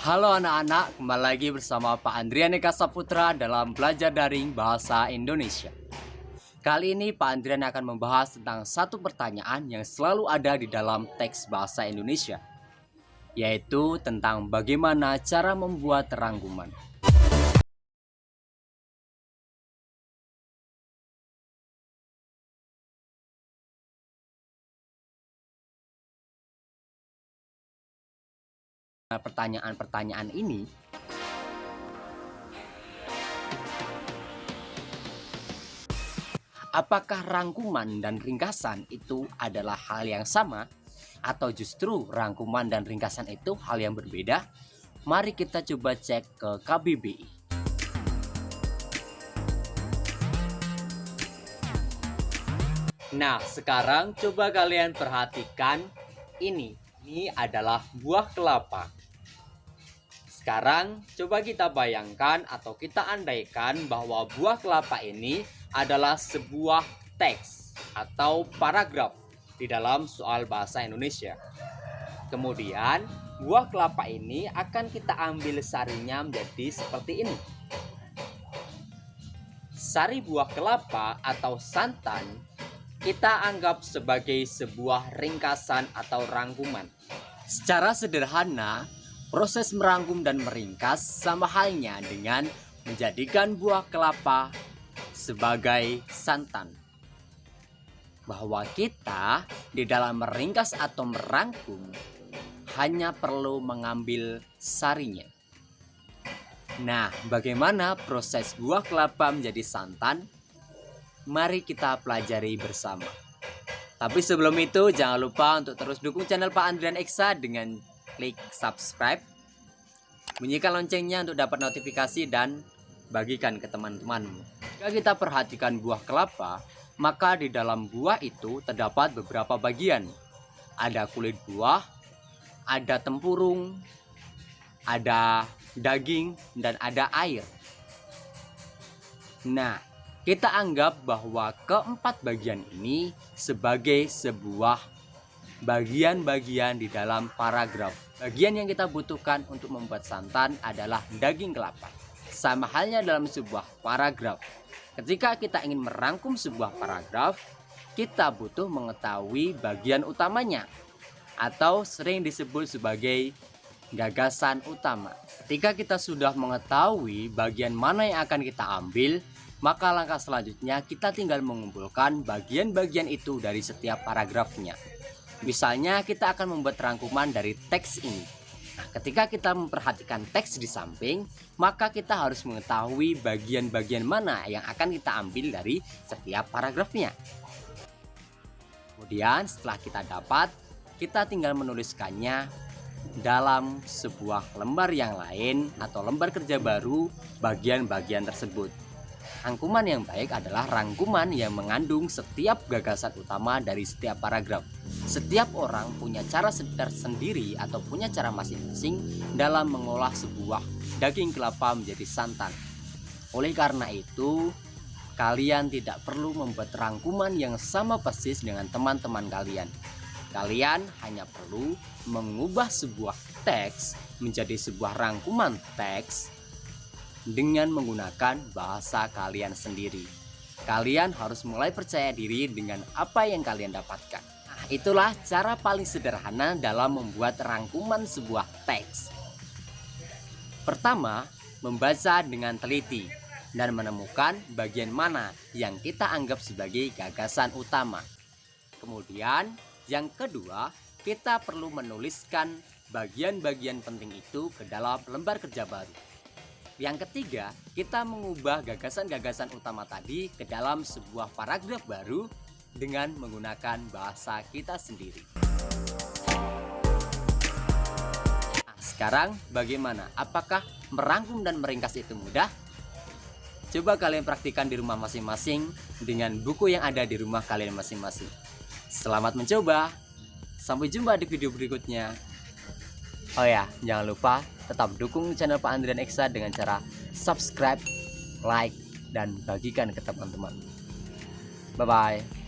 Halo anak-anak, kembali lagi bersama Pak Andrian Eka Saputra dalam belajar daring bahasa Indonesia. Kali ini Pak Andrian akan membahas tentang satu pertanyaan yang selalu ada di dalam teks bahasa Indonesia, yaitu tentang bagaimana cara membuat rangkuman. Nah, pertanyaan-pertanyaan ini apakah rangkuman dan ringkasan itu adalah hal yang sama? Atau justru rangkuman dan ringkasan itu hal yang berbeda? Mari kita coba cek ke KBBI. Nah, sekarang coba kalian perhatikan ini. Ini adalah buah kelapa. Sekarang coba kita bayangkan atau kita andaikan bahwa buah kelapa ini adalah sebuah teks atau paragraf di dalam soal bahasa Indonesia. Kemudian buah kelapa ini akan kita ambil sarinya menjadi seperti ini. Sari buah kelapa atau santan kita anggap sebagai sebuah ringkasan atau rangkuman. Secara sederhana, proses merangkum dan meringkas sama halnya dengan menjadikan buah kelapa sebagai santan. Bahwa kita di dalam meringkas atau merangkum hanya perlu mengambil sarinya. Nah, bagaimana proses buah kelapa menjadi santan? Mari kita pelajari bersama. Tapi sebelum itu jangan lupa untuk terus dukung channel Pak Andrian Eksa dengan klik subscribe, bunyikan loncengnya untuk dapat notifikasi dan bagikan ke teman-temanmu. Jika kita perhatikan buah kelapa, maka di dalam buah itu terdapat beberapa bagian. Ada kulit buah, ada tempurung, ada daging, dan ada air. Nah, kita anggap bahwa keempat bagian ini sebagai sebuah bagian-bagian di dalam paragraf. Bagian yang kita butuhkan untuk membuat santan adalah daging kelapa. Sama halnya dalam sebuah paragraf. Ketika kita ingin merangkum sebuah paragraf, kita butuh mengetahui bagian utamanya atau sering disebut sebagai gagasan utama. Ketika kita sudah mengetahui bagian mana yang akan kita ambil, maka langkah selanjutnya kita tinggal mengumpulkan bagian-bagian itu dari setiap paragrafnya. Misalnya kita akan membuat rangkuman dari teks ini. Nah, ketika kita memperhatikan teks di samping, maka kita harus mengetahui bagian-bagian mana yang akan kita ambil dari setiap paragrafnya. Kemudian setelah kita dapat, kita tinggal menuliskannya dalam sebuah lembar yang lain atau lembar kerja baru bagian-bagian tersebut. Rangkuman yang baik adalah rangkuman yang mengandung setiap gagasan utama dari setiap paragraf. Setiap orang punya cara tersendiri atau punya cara masing-masing dalam mengolah sebuah daging kelapa menjadi santan. Oleh karena itu, kalian tidak perlu membuat rangkuman yang sama persis dengan teman-teman kalian. Kalian hanya perlu mengubah sebuah teks menjadi sebuah rangkuman teks dengan menggunakan bahasa kalian sendiri. Kalian harus mulai percaya diri dengan apa yang kalian dapatkan. Nah, itulah cara paling sederhana dalam membuat rangkuman sebuah teks. Pertama, membaca dengan teliti dan menemukan bagian mana yang kita anggap sebagai gagasan utama. Kemudian, yang kedua, kita perlu menuliskan bagian-bagian penting itu ke dalam lembar kerja baru. Yang ketiga, kita mengubah gagasan-gagasan utama tadi ke dalam sebuah paragraf baru dengan menggunakan bahasa kita sendiri. Nah, sekarang bagaimana? Apakah merangkum dan meringkas itu mudah? Coba kalian praktikkan di rumah masing-masing dengan buku yang ada di rumah kalian masing-masing. Selamat mencoba. Sampai jumpa di video berikutnya. Oh ya, jangan lupa tetap dukung channel Pak Andrian Eksa dengan cara subscribe, like, dan bagikan ke teman-teman. Bye-bye.